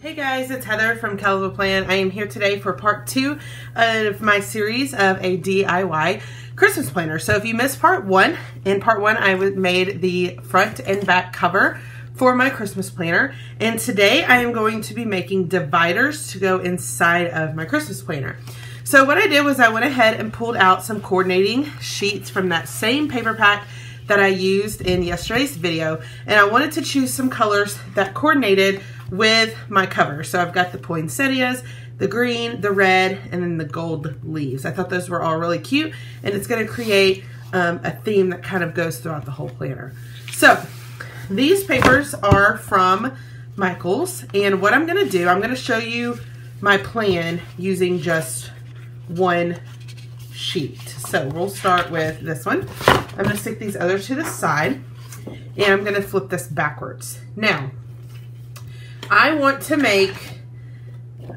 Hey guys, it's Heather from Kell of a Plan. I am here today for part 2 of my series of a DIY Christmas planner. So if you missed part 1, in part 1 I made the front and back cover for my Christmas planner. And today I am going to be making dividers to go inside of my Christmas planner. So what I did was I went ahead and pulled out some coordinating sheets from that same paper pack that I used in yesterday's video. And I wanted to choose some colors that coordinated with my cover. So I've got the poinsettias, the green, the red, and then the gold leaves. I thought those were all really cute, and it's going to create a theme that kind of goes throughout the whole planner. So these papers are from Michaels, and what I'm going to do, I'm going to show you my plan using just one sheet. So we'll start with this one. I'm going to stick these others to the side, and I'm going to flip this backwards. Now, I want to make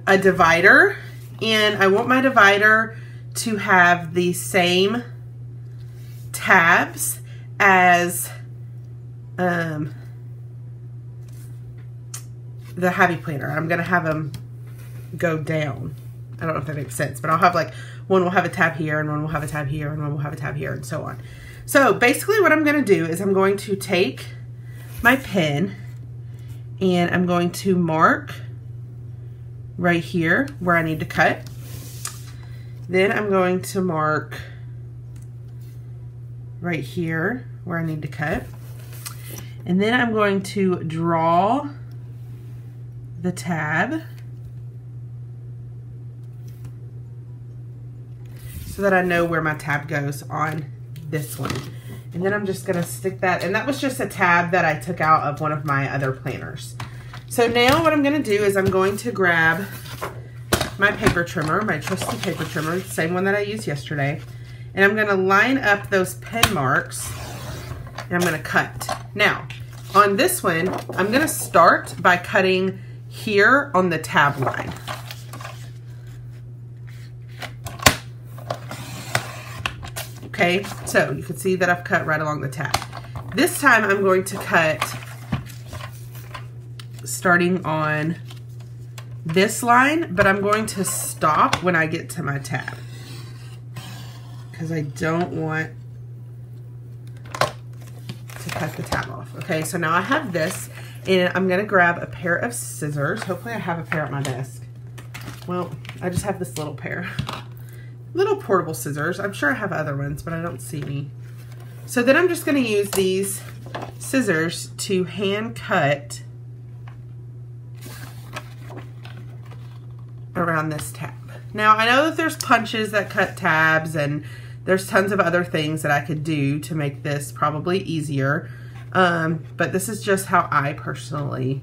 a divider, and I want my divider to have the same tabs as the Happy Planner. I'm going to have them go down. I don't know if that makes sense, but I'll have like one will have a tab here, and one will have a tab here, and one will have a tab here, and so on. So basically what I'm going to do is I'm going to take my pen and I'm going to mark right here where I need to cut. Then I'm going to mark right here where I need to cut. And then I'm going to draw the tab so that I know where my tab goes on this one. And then I'm just gonna stick that, and that was just a tab that I took out of one of my other planners. So now what I'm gonna do is I'm going to grab my paper trimmer, my trusty paper trimmer, the same one that I used yesterday, and I'm gonna line up those pen marks, and I'm gonna cut. Now, on this one, I'm gonna start by cutting here on the tab line. Okay, so you can see that I've cut right along the tab. This time I'm going to cut starting on this line, but I'm going to stop when I get to my tab because I don't want to cut the tab off. Okay, so now I have this, and I'm gonna grab a pair of scissors. Hopefully I have a pair at my desk. Well, I just have this little pair. Little portable scissors. I'm sure I have other ones, but I don't see any. So then I'm just going to use these scissors to hand cut around this tab. Now, I know that there's punches that cut tabs, and there's tons of other things that I could do to make this probably easier, but this is just how I personally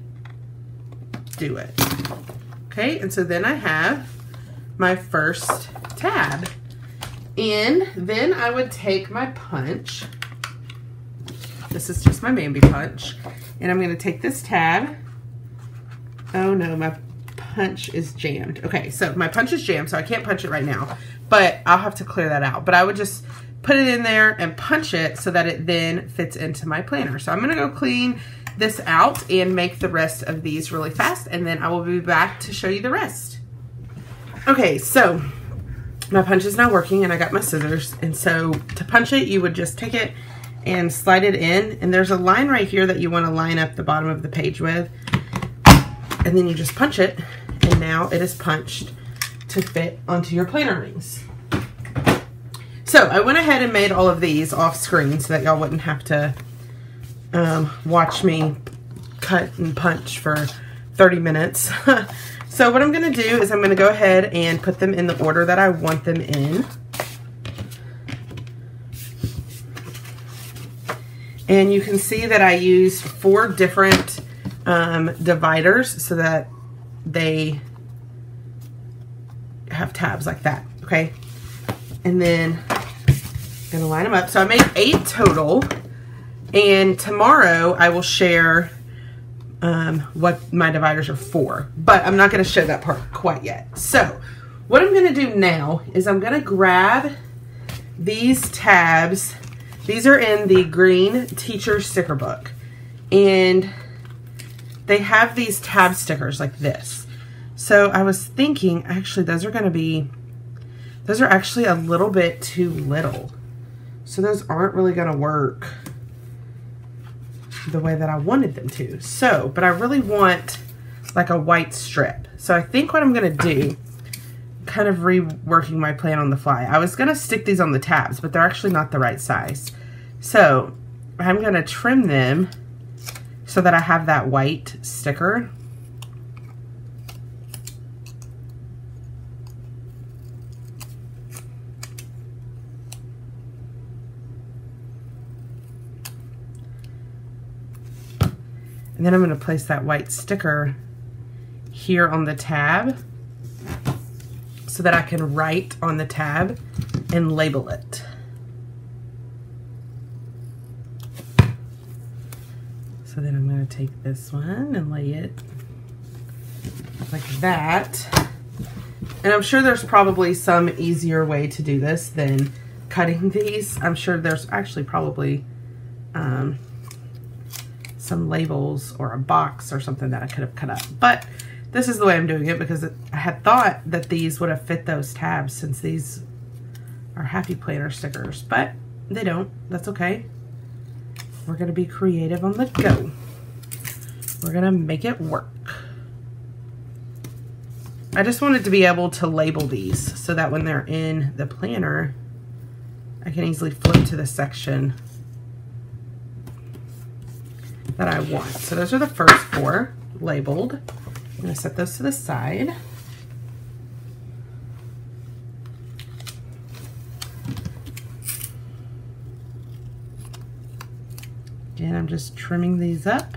do it. Okay, and so then I have my first tab, and then I would take my punch. This is just my Bambi punch, and I'm going to take this tab. Oh no, my punch is jammed. Okay, so my punch is jammed, so I can't punch it right now, but I'll have to clear that out. But I would just put it in there and punch it so that it then fits into my planner. So I'm going to go clean this out and make the rest of these really fast, and then I will be back to show you the rest. Okay, so my punch is now working, and I got my scissors, and so to punch it, you would just take it and slide it in, and there's a line right here that you want to line up the bottom of the page with, and then you just punch it, and now it is punched to fit onto your planner rings. So I went ahead and made all of these off screen so that y'all wouldn't have to watch me cut and punch for 30 minutes. So what I'm going to do is I'm going to go ahead and put them in the order that I want them in. And you can see that I used 4 different dividers so that they have tabs like that, okay? And then I'm going to line them up. So I made 8 total, and tomorrow I will share what my dividers are for, but I'm not going to show that part quite yet. So what I'm going to do now is I'm going to grab these tabs. These are in the green teacher sticker book, and they have these tab stickers like this. So I was thinking, actually, those are actually a little bit too little. So those aren't really gonna work the way that I wanted them to. So, but I really want like a white strip. So I think what I'm gonna do, kind of reworking my plan on the fly, I was gonna stick these on the tabs, but they're actually not the right size. So I'm gonna trim them so that I have that white sticker. And then I'm going to place that white sticker here on the tab so that I can write on the tab and label it. So then I'm going to take this one and lay it like that. And I'm sure there's probably some easier way to do this than cutting these. I'm sure there's actually probably some labels or a box or something that I could have cut up. But this is the way I'm doing it because I had thought that these would have fit those tabs since these are Happy Planner stickers, but they don't. That's okay. We're going to be creative on the go. We're going to make it work. I just wanted to be able to label these so that when they're in the planner, I can easily flip to the section that I want. So those are the first 4 labeled. I'm going to set those to the side. Again, I'm just trimming these up.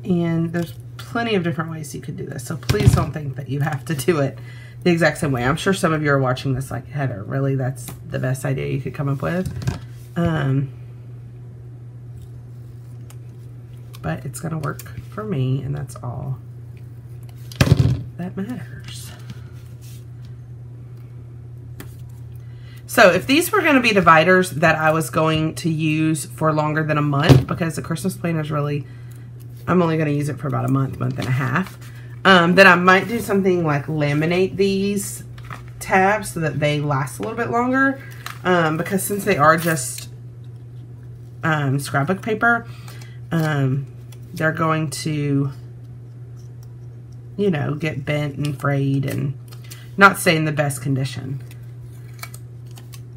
And there's plenty of different ways you could do this. So please don't think that you have to do it the exact same way. I'm sure some of you are watching this like, Heather, really, that's the best idea you could come up with. But it's gonna work for me, and that's all that matters. So if these were gonna be dividers that I was going to use for longer than a month, because the Christmas planner is really, I'm only gonna use it for about a month, month and a half, then I might do something like laminate these tabs so that they last a little bit longer, because since they are just scrapbook paper, they're going to, you know, get bent and frayed and not stay in the best condition.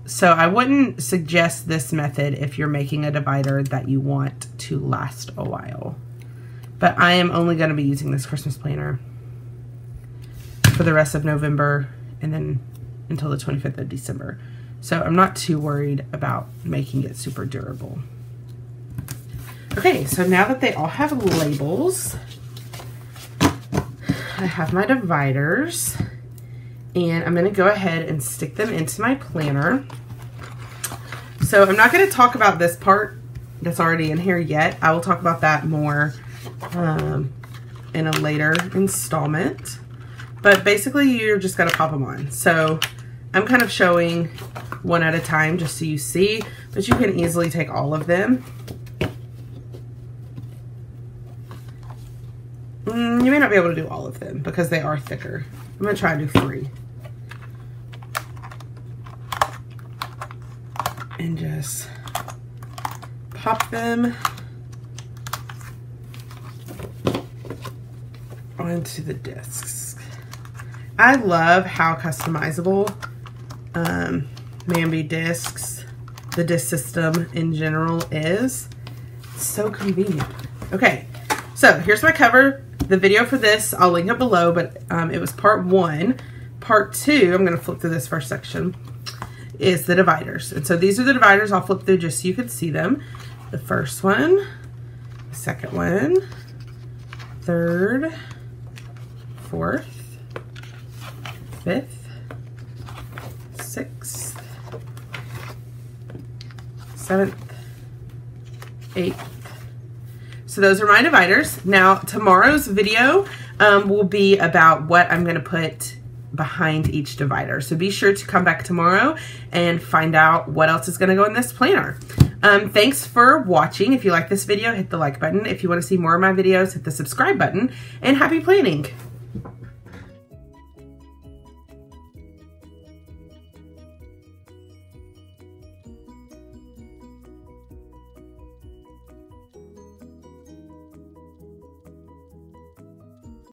So I wouldn't suggest this method if you're making a divider that you want to last a while. But I am only going to be using this Christmas planner for the rest of November and then until the 25th of December. So I'm not too worried about making it super durable. Okay, so now that they all have labels, I have my dividers, and I'm going to go ahead and stick them into my planner. So I'm not going to talk about this part that's already in here yet. I will talk about that more in a later installment. But basically, you're just going to pop them on. So I'm kind of showing one at a time just so you see, but you can easily take all of them. You may not be able to do all of them because they are thicker. I'm going to try to do 3. And just pop them onto the discs. I love how customizable Mambi discs, the disc system in general is. It's so convenient. Okay, so here's my cover. The video for this, I'll link it below, but it was part 1. Part 2, I'm going to flip through this first section, is the dividers. And so these are the dividers. I'll flip through just so you can see them. The first one, the second one, third, fourth, fifth, sixth, seventh, eighth. So those are my dividers. Now tomorrow's video will be about what I'm going to put behind each divider. So be sure to come back tomorrow and find out what else is going to go in this planner. Thanks for watching. If you like this video, hit the like button. If you want to see more of my videos, hit the subscribe button, and happy planning.